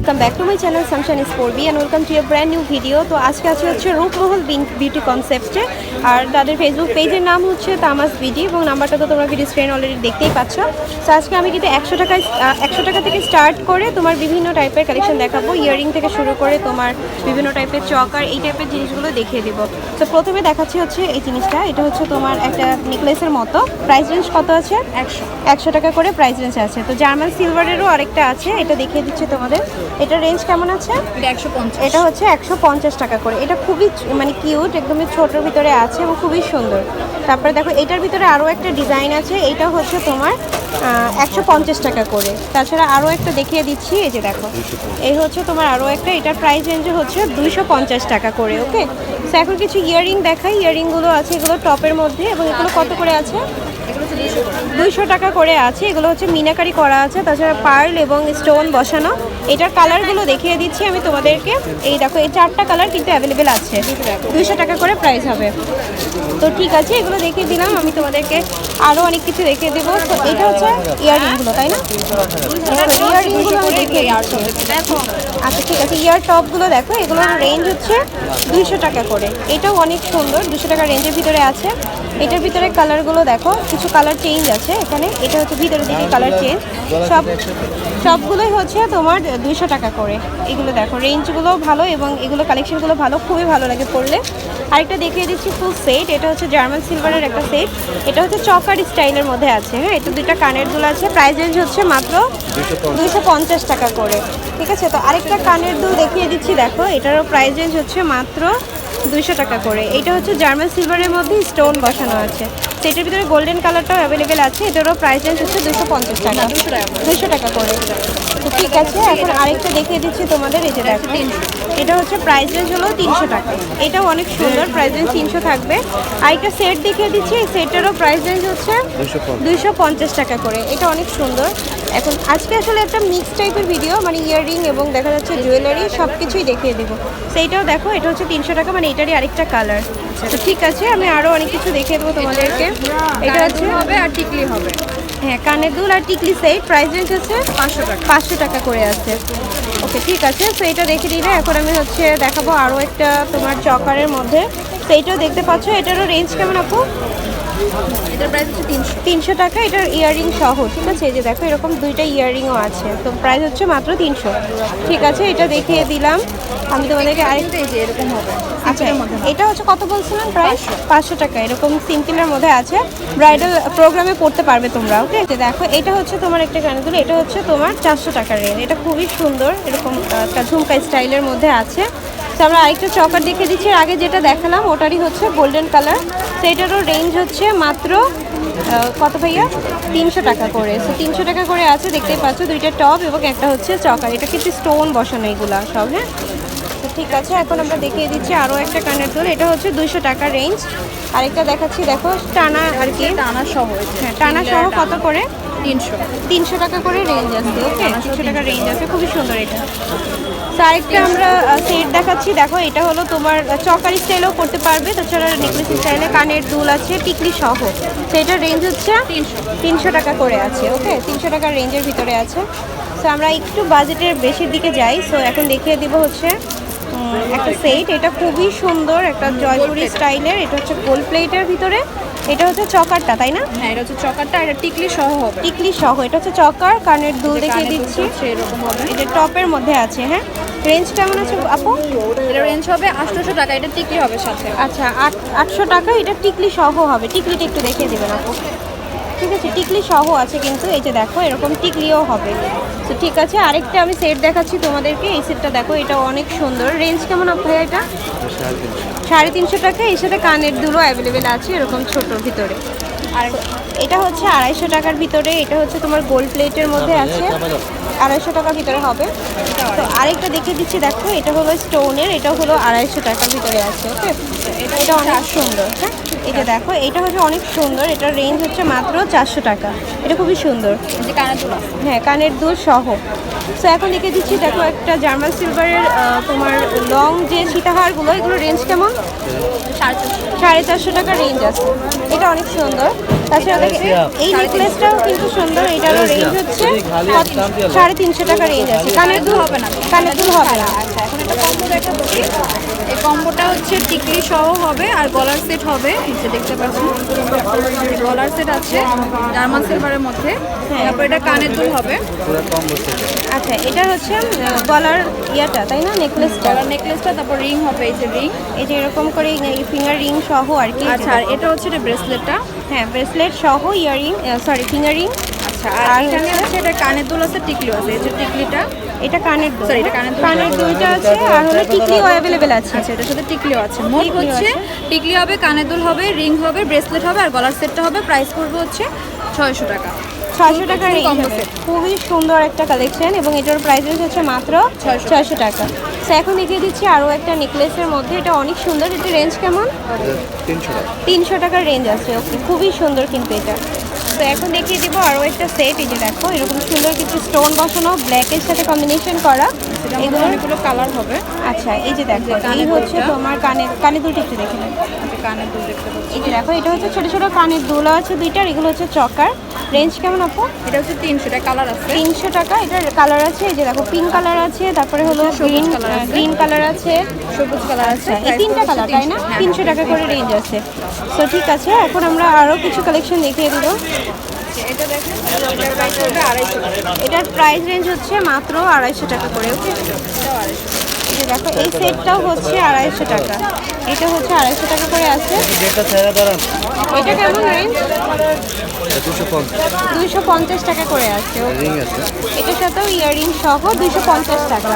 Welcome back to my channel sunshine স্পোর্বি and welcome to a brand new video. তো আজকে হচ্ছে Rupmahal beauty কনসেপ্টে, আর তাদের ফেসবুক পেজের নাম হচ্ছে তামাস বিডি এবং নাম্বারটা তো তোমরা ভিডিও স্ক্রিন অলরেডি দেখতেই পাচ্ছ। তো আজকে আমি কিন্তু 100 টাকা থেকে স্টার্ট করে তোমার বিভিন্ন টাইপের কালেকশন দেখাবো, ইয়ারিং থেকে শুরু করে তোমার বিভিন্ন টাইপের চকার এই টাইপের জিনিসগুলো দেখিয়ে দেবো। তো প্রথমে দেখাচ্ছি হচ্ছে এই জিনিসটা, এটা হচ্ছে তোমার একটা নেকলেসের মতো। প্রাইস রেঞ্জ কত আছে? 100 টাকা করে প্রাইস রেঞ্জ আছে। তো জার্মান সিলভারেরও আরেকটা আছে, এটা দেখিয়ে দিচ্ছি তোমাদের। এটা রেঞ্জ কেমন আছে? এটা হচ্ছে 150 টাকা করে। এটা খুবই মানে কিউট, একদমই ছোটোর ভিতরে আছে এবং খুবই সুন্দর। তারপরে দেখো এটার ভিতরে আরও একটা ডিজাইন আছে, এটা হচ্ছে তোমার 150 টাকা করে। তাছাড়া আরও একটা দেখিয়ে দিচ্ছি, এই যে দেখো এই হচ্ছে তোমার আরও একটা, এটার প্রাইস রেঞ্জ হচ্ছে 250 টাকা করে। ওকে, তো এখন কিছু ইয়ারিং দেখাই। ইয়ারিংগুলো আছে এগুলো টপের মধ্যে, এবং এগুলো কত করে আছে? 200 টাকা করে আছে। এগুলো হচ্ছে মিনাকারি করা আছে, তাছাড়া পার্ল এবং স্টোন বসানো। এটার কালারগুলো দেখিয়ে দিচ্ছি আমি তোমাদেরকে। এই দেখো এই 4টা কালার কিন্তু অ্যাভেলেবেল আছে, 200 টাকা করে প্রাইস হবে। তো ঠিক আছে, এগুলো দেখিয়ে দিলাম। আমি তোমাদেরকে আরও অনেক কিছু দেখিয়ে দেবো। তো এটা হচ্ছে ইয়াররিংগুলো, তাই না? ইয়াররিংগুলো আমি দেখিয়ে দিচ্ছি। আচ্ছা ঠিক আছে, ইয়ার টপগুলো দেখো, এগুলোর রেঞ্জ হচ্ছে 200 টাকা করে। এটাও অনেক সুন্দর, 200 টাকা রেঞ্জের ভিতরে আছে। এটার ভিতরে কালারগুলো দেখো, কিছু কালার চেঞ্জ আছে এখানে। এটা হচ্ছে ভিতরে দিকে কালার চেঞ্জ, সবগুলোই হচ্ছে তোমার 200 টাকা করে। এগুলো দেখো রেঞ্জগুলো ভালো এবং এগুলো কালেকশনগুলো ভালো, খুবই ভালো লাগে পড়লে। আরেকটা দেখিয়ে দিচ্ছি ফুল সেট, এটা হচ্ছে জার্মান সিলভারের একটা সেট। এটা হচ্ছে চকার স্টাইলের মধ্যে আছে। হ্যাঁ, এটা 2টা কানের দুল আছে। প্রাইস রেঞ্জ হচ্ছে মাত্র 250 টাকা করে। ঠিক আছে, তো আরেকটা কানের দুল দেখিয়ে দিচ্ছি, দেখো এটারও প্রাইস রেঞ্জ হচ্ছে মাত্র 200 টাকা করে। এটা হচ্ছে জার্মান সিলভারের মধ্যে স্টোন বসানো আছে। সেটার ভিতরে গোল্ডেন কালারটাও অ্যাভেলেবেল আছে। এটারও প্রাইস রেঞ্জ হচ্ছে 250 টাকা, 200 টাকা করে। তো ঠিক আছে, এখন আরেকটা দেখিয়ে দিচ্ছি তোমাদের। এই যে দেখো এটা হচ্ছে প্রাইস রেঞ্জ হলো 300 টাকা। এটাও অনেক সুন্দর, প্রাইস রেঞ্জ 300 থাকবে। আরেকটা সেট দেখিয়ে দিচ্ছি, এই সেটেরও প্রাইস রেঞ্জ হচ্ছে 250 টাকা করে। এটা অনেক সুন্দর। এখন আজকে আসলে একটা মিক্স টাইপের ভিডিও, মানে ইয়াররিং এবং দেখা যাচ্ছে জুয়েলারি সব কিছুই দেখিয়ে দেবো। সেইটাও দেখো, এটা হচ্ছে 300 টাকা, মানে এটারই আরেকটা কালার। তো ঠিক আছে, আমি আরও অনেক কিছু দেখিয়ে দেবো তোমাদেরকে। এটা হচ্ছে হবে আর টিকলি হবে। হ্যাঁ, কানের দুল আর টিকলি সেট, প্রাইস রেঞ্জ হচ্ছে 500 টাকা করে আছে। ওকে ঠিক আছে, তো এটা দেখে দিলে এখন আমি হচ্ছে দেখাবো আরও একটা তোমার চকারের মধ্যে। তো এইটাও দেখতে পাচ্ছ, এটারও রেঞ্জ কেমন আপু? এটার প্রাইস হচ্ছে 300 টাকা, এটার ইয়াররিং সহ। ঠিক আছে, এই যে দেখো এরকম 2টা ইয়াররিংও আছে। তো প্রাইস হচ্ছে মাত্র 300। ঠিক আছে, এটা দেখিয়ে দিলাম আমি তোমাদেরকে। আরেকটা এই যে এরকম হবে। আচ্ছা, এটা হচ্ছে কত বলছিলাম? প্রাইস 500 টাকা। এরকম সিম্পলের মধ্যে আছে, ব্রাইডাল প্রোগ্রামে পড়তে পারবে তোমরা। ওকে, দেখো এটা হচ্ছে তোমার একটা কানের দুল, এটা হচ্ছে তোমার 400 টাকার রেঞ্জ। এটা খুবই সুন্দর, এরকম একটা ঝুমকা স্টাইলের মধ্যে আছে। তো আমরা আরেকটা চকার দেখে দিচ্ছি, আগে যেটা দেখালাম ওটারই হচ্ছে গোল্ডেন কালার। তো এটারও রেঞ্জ হচ্ছে মাত্র কত ভাইয়া? 300 টাকা করে। সো 300 টাকা করে আছে, দেখতেই পাচ্ছ 2টা টপ এবং একটা হচ্ছে চকার। এটা কিন্তু স্টোন বসানো এগুলা সব। হ্যাঁ, তো ঠিক আছে, এখন আমরা দেখিয়ে দিচ্ছি আরও একটা কানের দুল। এটা হচ্ছে 200 টাকা রেঞ্জ। আরেকটা দেখাচ্ছি, দেখো টানা আর কি, টানা সহ। হ্যাঁ টানা সহ কত করে? 300 টাকা করে রেঞ্জ আছে। ওকে, 300 টাকা রেঞ্জ আছে, খুবই সুন্দর এটা। তো আরেকটা আমরা সেট দেখাচ্ছি, দেখো এটা হলো তোমার চকার স্টাইলেও করতে পারবে, তাছাড়া নেকলেস স্টাইলে কানের দুল আছে টিকলি সহ। তো এটার রেঞ্জ হচ্ছে 300 টাকা করে আছে। ওকে, 300 টাকার রেঞ্জের ভিতরে আছে। সো আমরা একটু বাজেটের বেশির দিকে যাই। সো এখন দেখিয়ে দিব হচ্ছে একটা সেট, এটা খুবই সুন্দর, একটা জয়পুরি স্টাইলের। এটা হচ্ছে গোল্ড প্লেটের ভিতরে। এটা হচ্ছে চকারটা, তাই না? হ্যাঁ, এটা হচ্ছে চকারটা, এটা টিকলি সহ হবে। টিকলি সহ, এটা হচ্ছে চকার। কানের দুল দেখিয়ে দিচ্ছি, এরকম হবে। এটা টপের মধ্যে আছে। হ্যাঁ, রেঞ্জ কেমন আছে আপু? এটা রেঞ্জ হবে 800 টাকা, এটা টিকলি হবে সাথে। আচ্ছা, 800 টাকা, এটা টিকলি সহ হবে। টিকলিটা একটু দেখিয়ে দেবেন আপু। ঠিক আছে, টিকলি সহ আছে কিন্তু, এই যে দেখো এরকম টিকলিও হবে। তো ঠিক আছে, আরেকটা আমি সেট দেখাচ্ছি তোমাদেরকে। এই সেটটা দেখো, এটা অনেক সুন্দর। রেঞ্জ কেমন আপু এটা? 350 টাকা। এর সাথে কানের দুলও অ্যাভেলেবেল আছে এরকম ছোটোর ভিতরে। আর এটা হচ্ছে 250 টাকার ভিতরে। এটা হচ্ছে তোমার গোল্ড প্লেটের মধ্যে আছে, 250 টাকার ভিতরে হবে। তো আরেকটা দেখিয়ে দিচ্ছি, দেখো এটা হলো স্টোনের, এটা হলো 250 টাকার ভিতরে আছে। ওকে, এটা অনেক সুন্দর। হ্যাঁ, এই যে দেখো এটা হচ্ছে অনেক সুন্দর, এটার রেঞ্জ হচ্ছে মাত্র 400 টাকা। এটা খুবই সুন্দর, হ্যাঁ কানের দুল সহ। সো এখন দেখে দিচ্ছি, দেখো একটা জার্মান সিলভারের তোমার লং যে সীতাহারগুলো, এগুলো রেঞ্জ কেমন? 450 টাকা রেঞ্জ আছে। এটা অনেক সুন্দর। তাছাড়া এই নেকলেসটাও কিন্তু সুন্দর, এটারও রেঞ্জ হচ্ছে কত? 350 টাকা রেঞ্জ আছে। কানের দুল হবে না? কানের দুল হবে না। আচ্ছা, এখন একটা কম্বো দেখাচ্ছি। এই কম্বোটা হচ্ছে টিকলি সহ হবে আর গলার সেট হবে। এই যে দেখতে পাচ্ছেন গলার সেট আছে জার্মান সিলভারের মধ্যে। তারপর এটা কানের দুল হবে। আচ্ছা, এটা হচ্ছে গলার ইয়াটা, তাই না? নেকলেসটা। গলার নেকলেসটা, তারপর রিং হবে, এই যে রিং। এই যে এরকম করে ফিঙ্গার রিং সহ আর কি। আচ্ছা, আর এটা হচ্ছে এটা ব্রেসলেটটা। হ্যাঁ, ব্রেসলেট সহ ইয়ারিং, সরি ফিঙ্গার রিং। আচ্ছা, আর এখানে হচ্ছে এটা কানের দুল আছে, টিকলিও আছে। এই যে টিকলিটা, এটা কানের দুল। সরি এটা কানের দুল। কানের দুলটা আছে আর হলো টিকলিও অ্যাভেলেবেল আছে। আচ্ছা, এটার সাথে টিকলিও আছে। মোট টিকলিও হচ্ছে আছে। টিকলি হবে, কানের দুল হবে, রিং হবে, ব্রেসলেট হবে আর গলার সেটটা হবে। প্রাইস পড়বে হচ্ছে 600 টাকা। 600 টাকা রেঞ্জ combo হবে। set। খুবই সুন্দর একটা কালেকশন এবং এটার প্রাইস রেঞ্জ হচ্ছে মাত্র 600 টাকা। তো এখন দেখিয়ে দিচ্ছি আরও একটা নেকলেসের মধ্যে, এটা অনেক সুন্দর। এটা রেঞ্জ কেমন? 300 টাকার রেঞ্জ আছে। ওকে, খুবই সুন্দর কিন্তু এটা। তো এখন দেখিয়ে দিব আরও একটা সেট। এই যে দেখো, এরকম সুন্দর কিছু স্টোন বসানো, ব্ল্যাকের সাথে কম্বিনেশন করা। এগুলো অনেকগুলো কালার হবে। আচ্ছা, এই যে দেখো, কানের এই হচ্ছে দুলটা। তোমার কানের দুলটা একটু দেখে নেন। আচ্ছা, কানের দুল দেখতে পাচ্ছি। এই যে দেখো, এটা হচ্ছে ছোট ছোট কানের দুল আছে দুইটার। এগুলো হচ্ছে চকার। রেঞ্জ কেমন আপু? এটা হচ্ছে 300 টাকা, কালার আছে। 300 টাকা। এটার কালার আছে, এই যে দেখো, পিঙ্ক কালার আছে, তারপরে হলো গ্রিন colour আছে। গ্রিন কালার আছে, সবুজ কালার আছে। এই তিনটা কালার, তাই না? 300 টাকা করে রেঞ্জ আছে। তো ঠিক আছে, এখন আমরা আরও কিছু কালেকশন দেখিয়ে দিব। এটা দেখেন, এটার প্রাইস পড়বে 250 টাকা। এটার প্রাইস রেঞ্জ হচ্ছে মাত্র 250 টাকা করে। ওকে, এটাও 250। এই যে দেখো, এই সেটটাও হচ্ছে 250 টাকা। এটা হচ্ছে 250 টাকা করে আছে। এটা কেমন রেঞ্জ? 250 টাকা করে আছে। ওকে, এটার সাথেও ইয়ারিং সহ 250 টাকা।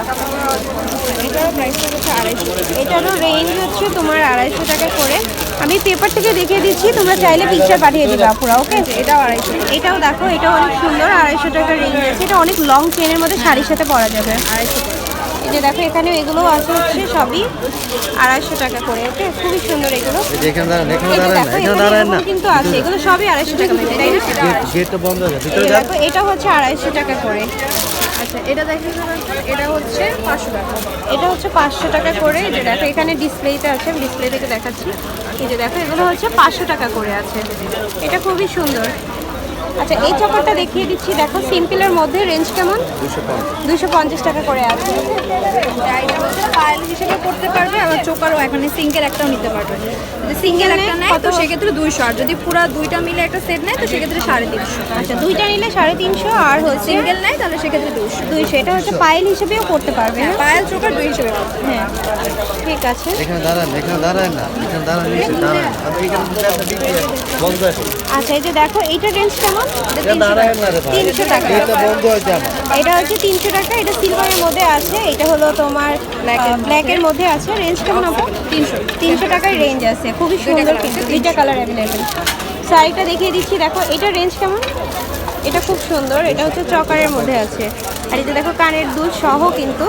এটারও প্রাইস হচ্ছে 250। এটারও রেঞ্জ হচ্ছে তোমার 250 টাকা করে। আমি পেপার থেকে দেখিয়ে দিচ্ছি, তোমরা চাইলে পিকচার পাঠিয়ে দিবে আপুরা। ওকে, এটাও 250। এটাও দেখো, এটাও অনেক সুন্দর। 250 টাকার রেঞ্জ আছে। এটা অনেক লং চেনের মধ্যে শাড়ির সাথে পরা যাবে। 250 টাকা। এই যে দেখো, এখানে এগুলো আছে হচ্ছে সবই 250 টাকা করে। ওকে, খুবই সুন্দর এগুলো। এই যে দেখো, এখানে এরকম কিন্তু আছে, এগুলো সবই 250 টাকা করে, তাই না? এই যে দেখো, এটা হচ্ছে 250 টাকা করে। আচ্ছা, এটা দেখেন, এটা হচ্ছে 500 টাকা। এটা হচ্ছে 500 টাকা করে। এই যে দেখো, এখানে ডিসপ্লেতে আছে, আমি ডিসপ্লে থেকে দেখাচ্ছি। এই যে দেখো, এগুলো হচ্ছে 500 টাকা করে আছে। এটা খুবই সুন্দর। আচ্ছা, এই চপারটা দেখিয়ে দিচ্ছি। দেখো, সিম্পলের মধ্যে রেঞ্জ কেমন? 250 টাকা করে আছে। এটা হচ্ছে পায়েল হিসেবে করতে পারবে, আবার চোকারও এখানে সিঙ্গেল একটাও নিতে পারবে। যদি সিঙ্গেল একটা নেয় তো সেক্ষেত্রে 200, আর যদি পুরো দুইটা মিলে একটা সেট নেয় তো সেক্ষেত্রে 350। আচ্ছা, দুইটা নিলে 350, আর হচ্ছে সিঙ্গেল নেয় তাহলে সেক্ষেত্রে 200। 200। এটা হচ্ছে পায়েল হিসেবেও করতে পারবে। হ্যাঁ, পায়েল চোকার 2 হিসেবে করতে পারবে। হ্যাঁ, ঠিক আছে। আচ্ছা, এই যে দেখো, এইটা রেঞ্জ কেমন? 300 টাকা। এটা হচ্ছে 300 টাকা। এটা সিলভারের মধ্যে আছে। এটা হলো তোমার ব্ল্যাকের মধ্যে আছে। রেঞ্জ কেমন আপু? 300 টাকায় রেঞ্জ আছে। খুবই সুন্দর কিন্তু, দুইটা কালার অ্যাভেলেবেল। শাড়িটা দেখিয়ে দিচ্ছি। দেখো, এটা রেঞ্জ কেমন? এটা খুব সুন্দর। এটা হচ্ছে চকারের মধ্যে আছে। আর এই যে দেখো, কানের দুল সহ কিন্তু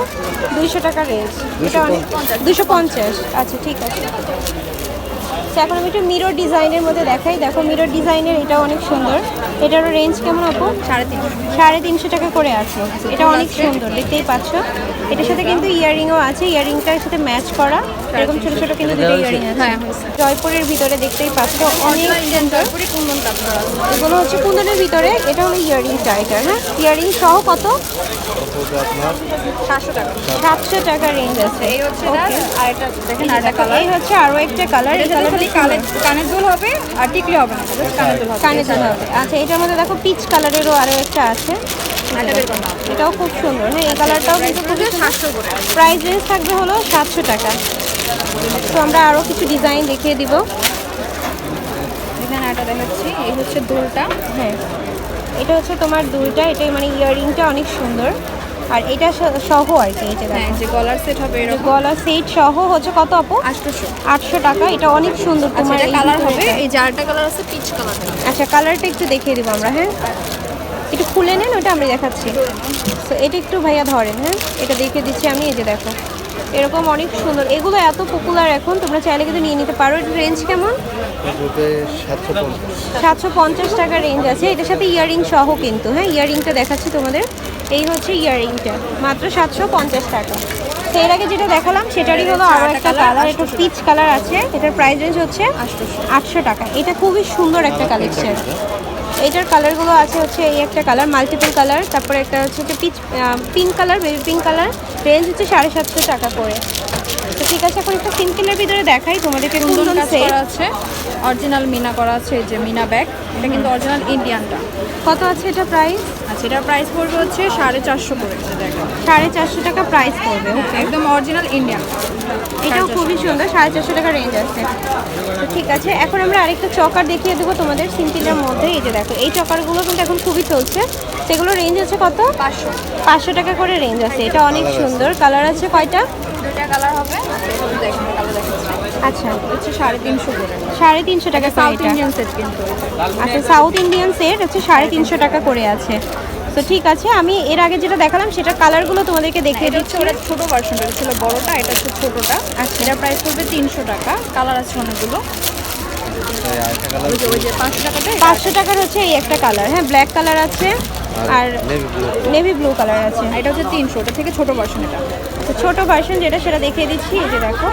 200 টাকা রেঞ্জ। এটা অনেক 250। আচ্ছা, ঠিক আছে। আচ্ছা, এখন আমি একটু মিরর ডিজাইনের মধ্যে দেখাই। দেখো, মিরর ডিজাইনের এটা অনেক সুন্দর। এটারও রেঞ্জ কেমন আপু? 350। 350 টাকা করে আছে। এটা অনেক সুন্দর, দেখতেই পাচ্ছ। এটার সাথে কিন্তু ইয়ারিংও আছে, ইয়ারিংটার সাথে ম্যাচ করা। এরকম ছোট ছোট কিন্তু দুটো ইয়ারিং আছে। হ্যাঁ, জয়পুরের ভিতরে দেখতেই পাচ্ছ, অনেক সুন্দর। পুরো কুন্দন কাজ করা আছে। এগুলো হচ্ছে কুন্দনের ভিতরে। এটা হলো ইয়ারিংটা। এটা, হ্যাঁ, ইয়ারিং সহ কত? 700 টাকা। 700 টাকা রেঞ্জ আছে। এই হচ্ছে এটা, আর এটা দেখেন এই আরেকটা কালার। এই হচ্ছে আরো একটা কালার। এই কালার কানের দুল হবে আর টিকলি হবে না, just কানের দুল হবে। কানে দিতে হবে। আচ্ছা, এটার মধ্যে দেখো, পিচ কালারেরও আরো একটা আছে। এটা বের করো না। এটাও খুব সুন্দর। হ্যাঁ, এই কালারটাও কিন্তু খুবই সুন্দর। 700 করে। প্রাইস রেঞ্জ থাকবে হলো 700 টাকা। তো আমরা আরও কিছু ডিজাইন দেখিয়ে দিব। এখানে একটা দেখাচ্ছি, এই হচ্ছে দুলটা। হ্যাঁ, এটা হচ্ছে তোমার দুলটা। এটাই মানে ইয়াররিংটা অনেক সুন্দর। আর এটা সহ আর কি। এটা হ্যাঁ, যে গলার সেট হবে এরকম। গলা সেট সহ হচ্ছে কত আপু? 800। 800 টাকা। এটা অনেক সুন্দর। তোমার এটা এই কালার ভিতরে হবে, এটা। এই জারটা কালার আছে পিচ কালার। আচ্ছা, কালারটা একটু দেখিয়ে দিব আমরা। হ্যাঁ, একটু খুলে নেন, ওটা আমরা দেখাচ্ছি। তো এটা একটু ভাইয়া ধরেন। হ্যাঁ, এটা দেখিয়ে দিচ্ছি আমি। এই যে দেখো, এরকম অনেক সুন্দর। এগুলো এত পপুলার এখন, তোমরা চাইলে কিন্তু নিয়ে নিতে পারো। এটার রেঞ্জ কেমন? 750 টাকা রেঞ্জ আছে। এটার সাথে ইয়ারিং সহ কিন্তু। হ্যাঁ, ইয়ারিংটা দেখাচ্ছি তোমাদের। এই হচ্ছে ইয়ারিংটা, মাত্র 750 টাকা। তো এর আগে যেটা দেখালাম সেটারই হলো আরও একটা কালার। এটা পিচ কালার আছে। এটার প্রাইস রেঞ্জ হচ্ছে 800 টাকা। এটা খুবই সুন্দর একটা কালেকশন। এইটার কালারগুলো আছে হচ্ছে এই একটা কালার মাল্টিপল কালার, তারপরে একটা হচ্ছে pink colour, baby pink colour, range হচ্ছে 750 টাকা করে। তো ঠিক আছে, এখন একটা সিম্পলের ভিতরে দেখাই তোমাদেরকে কুন্দন কুন্দন কাজ সেট। করা আছে, অরিজিনাল মিনা করা আছে, এই যে মিনা ব্যাগ, এটা কিন্তু অরিজিনাল ইন্ডিয়ানটা। কত আছে এটা প্রাইস? আচ্ছা, এটার প্রাইস পড়বে হচ্ছে 450 করে, এটা দেখো 450 টাকা প্রাইস পড়বে। ওকে, একদম অরিজিনাল ইন্ডিয়ান। এটাও খুবই সুন্দর, 450 টাকা রেঞ্জ আছে। তো ঠিক আছে, এখন আমরা আরেকটা চকার দেখিয়ে দেবো তোমাদের সিম্পলের মধ্যে। এই যে দেখো, এই চকারগুলো কিন্তু এখন খুবই চলছে। সেগুলো রেঞ্জ আছে কত? 500 টাকা করে রেঞ্জ আছে। এটা অনেক সুন্দর, কালার আছে কয়টা? দুইটা কালার হবে। দেখুন কালার দেখাচ্ছি। আচ্ছা, হচ্ছে 350 করে, 350 টাকা করে সাউথ এটা। ইন্ডিয়ান সেট কিন্তু। আচ্ছা, সাউথ ইন্ডিয়ান সেট হচ্ছে 350 টাকা করে আছে। তো ঠিক আছে, আমি এর আগে যেটা দেখালাম সেটা কালারগুলো তোমাদেরকে দেখিয়ে দিচ্ছি। ওটা ছোট ভার্সনটা, এটা ছিল বড়টা, এটা হচ্ছে ছোটটা। আচ্ছা, এটার প্রাইস পড়বে 300 টাকা। কালার আছে অনেকগুলো। ওই যে 500 টাকাটা 500 টাকার হচ্ছে এই একটা কালার, হ্যাঁ ব্ল্যাক কালার আছে আর নেভি ব্লু কালার আছে। এটা হচ্ছে 300, এটা থেকে ছোট ভার্সন এটা। তো ছোট ভার্সন যেটা সেটা দেখিয়ে দিচ্ছি। এই যে দেখো,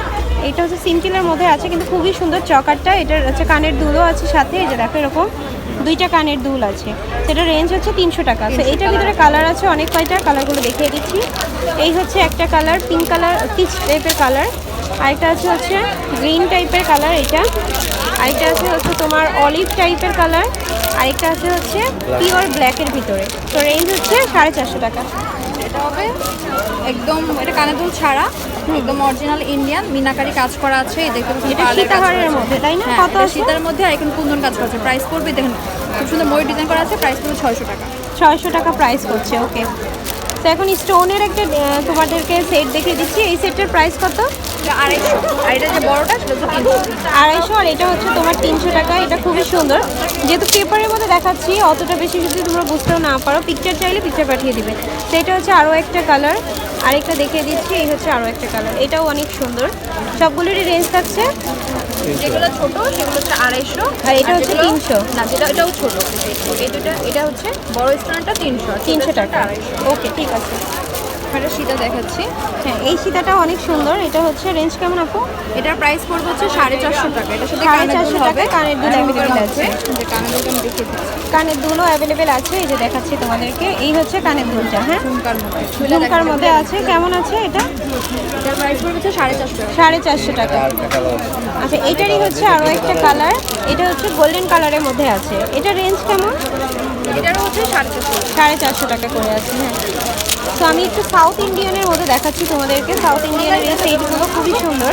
এটা হচ্ছে সিম্পলের মধ্যে আছে কিন্তু খুবই সুন্দর চকারটা। এটার হচ্ছে কানের দুলও আছে সাথে। এই যে দেখো, এরকম দুইটা কানের দুল আছে। সেটা রেঞ্জ হচ্ছে 300 টাকা। তো এইটার ভিতরে কালার আছে অনেক কয়টা, কালারগুলো দেখিয়ে দিচ্ছি। এই হচ্ছে একটা কালার, পিঙ্ক কালার, পিচ টাইপের কালার। আরেকটা হচ্ছে গ্রিন টাইপের কালার এটা। আরেকটা হচ্ছে তোমার অলিভ টাইপের কালার। আরেকটা হচ্ছে পিওর ব্ল্যাকের ভিতরে। তো রেঞ্জ হচ্ছে 450 টাকা। এটা হবে একদম, এটা কানের দুল ছাড়া, একদম অরিজিনাল ইন্ডিয়ান মিনাকারি কাজ করা আছে। এই দেখুন, এটা সীতাহারের মধ্যে, তাই না? কত আছে? সীতার মধ্যে আর এখন কুন্দন কাজ করা আছে। প্রাইস পড়বে দেখুন, খুব সুন্দর ময়ূর ডিজাইন করা আছে। প্রাইস পড়বে 600 টাকা। 600 টাকা প্রাইস করছে। ওকে, তো এখন স্টোনের একটা তোমাদেরকে সেট দেখিয়ে দিচ্ছি। এই সেটটার প্রাইস কত? এটা 250। আর এটা যে বড়টা সেটা হচ্ছে 300। 250। আর এটা হচ্ছে তোমার 300 টাকা। এটা খুবই সুন্দর, যেহেতু পেপারের মধ্যে দেখাচ্ছি অতটা বেশি যদি তোমরা বুঝতেও না পারো, পিকচার চাইলে পিকচার পাঠিয়ে দিবে। তো এটা হচ্ছে আরও একটা কালার, আরেকটা দেখিয়ে দিচ্ছি। এই হচ্ছে আরও একটা কালার, এটাও অনেক সুন্দর। সবগুলোরই রেঞ্জ থাকছে, যেগুলো ছোট সেগুলো হচ্ছে 250, আর এটা হচ্ছে 300। না এটাও ছোট। এই দুটো, এটা হচ্ছে বড় স্টোনটা 300 টাকা। 250। ওকে, ঠিক আছে। এটা সীতা দেখাচ্ছি। হ্যাঁ, এই সীতাটাও অনেক সুন্দর। এটা হচ্ছে রেঞ্জ কেমন আপু? এটার প্রাইস পড়বে হচ্ছে 450 টাকা। এটার সাথে 450 টাকা কানের দুল অ্যাভেলেবেল আছে। যে কানের দুলটা আমি দেখিয়ে দিচ্ছি। কানের দুলও অ্যাভেলেবেল আছে। এই যে দেখাচ্ছি তোমাদেরকে, এই হচ্ছে কানের দুলটা। হ্যাঁ, ঝুমকার মধ্যে, ঝুমকার মধ্যে আছে। কেমন আছে এটা? এটার প্রাইস পড়বে হচ্ছে 450 টাকা। 450 টাকা। আচ্ছা, এটারই হচ্ছে আরও একটা কালার, এটা হচ্ছে গোল্ডেন কালারের মধ্যে আছে। এটা রেঞ্জ কেমন? এটারও হচ্ছে 450। 450 টাকা করে আছে। হ্যাঁ, তো আমি একটু সাউথ ইন্ডিয়ানের মধ্যে দেখাচ্ছি তোমাদেরকে। সাউথ ইন্ডিয়ানের এই সেটগুলো খুবই সুন্দর।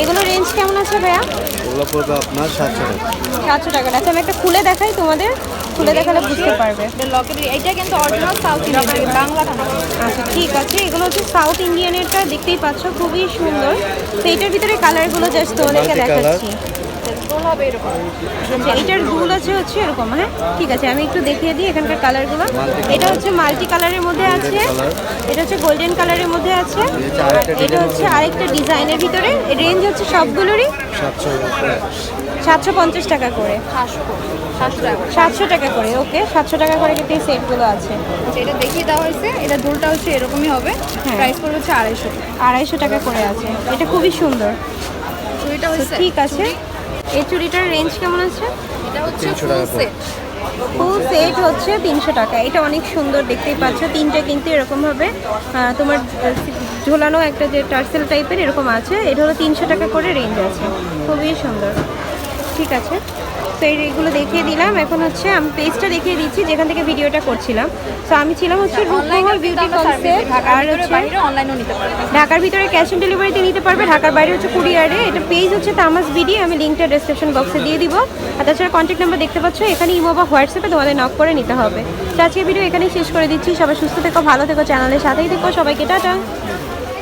এগুলো রেঞ্জ কেমন আছে ভাইয়া? এগুলো পড়বে আপনার 700 টাকা। 700 টাকা। আচ্ছা, আমি একটা খুলে দেখাই তোমাদের, খুলে দেখালে বুঝতে পারবে। এটা লকেট, এটা কিন্তু অরিজিনাল সাউথ ইন্ডিয়ান, বাংলাটা না। আচ্ছা, ঠিক আছে। এগুলো হচ্ছে সাউথ ইন্ডিয়ানেরটা, দেখতেই পাচ্ছ খুবই সুন্দর। তো এটার ভিতরে কালারগুলো জাস্ট তোমাদেরকে দেখাচ্ছি। দোল হবে এরকম। আচ্ছা, এটার দুল আছে হচ্ছে এরকম। হ্যাঁ, ঠিক আছে, আমি একটু দেখিয়ে দিই এখানকার কালারগুলো। এটা হচ্ছে মাল্টি কালারের মধ্যে আছে, এটা হচ্ছে গোল্ডেন কালারের মধ্যে আছে, আর এটা হচ্ছে আরেকটা ডিজাইনের ভিতরে। রেঞ্জ হচ্ছে সবগুলোরই 750 টাকা করে। 700 টাকা করে। ওকে, 700 টাকা করে কিন্তু এই সেটগুলো আছে। এটা দেখিয়ে দেওয়া হয়েছে। এটা দুলটা হচ্ছে এরকমই হবে। হ্যাঁ। প্রাইস পড়বে হচ্ছে 250। 250 টাকা করে আছে। এটা খুবই সুন্দর। চুড়িটা তো হচ্ছে, ঠিক আছে, এই চুড়িটার রেঞ্জ কেমন আছে? এটা হচ্ছে 300 ফুল টাকা সেট। ফুল সেট হচ্ছে 300 টাকা। এটা অনেক সুন্দর, দেখতেই পাচ্ছ। তিনটে কিন্তু এরকমভাবে তোমার ঝোলানো একটা যে টার্সেল টাইপের এরকম আছে। এটা হলো 300 টাকা করে রেঞ্জ আছে, খুবই সুন্দর। ঠিক আছে, তো এইগুলো দেখিয়ে দিলাম। এখন হচ্ছে আমি পেজটা দেখিয়ে দিচ্ছি যেখান থেকে ভিডিওটা করছিলাম। তো আমি ছিলাম হচ্ছে রূপমহল বিউটি কনসেপ্ট, আর হচ্ছে অনলাইনও নিতে পারবে। ঢাকার ভিতরে ক্যাশ অন ডেলিভারিতে নিতে পারবে, ঢাকার বাইরে হচ্ছে কুরিয়ারে। এটা পেজ হচ্ছে তামাস বিডি, আমি লিঙ্কটা ডেসক্রিপশন বক্সে দিয়ে দিব। আর তাছাড়া কন্ট্যাক্ট নাম্বার দেখতে পাচ্ছ এখানে, ইমো বা হোয়াটসঅ্যাপে তোমাদের নক করে নিতে হবে। তো আজকে ভিডিও এখানেই শেষ করে দিচ্ছি। সবাই সুস্থ থেকো, ভালো থেকো, চ্যানেলের সাথেই থেকো। সবাইকে টাটা।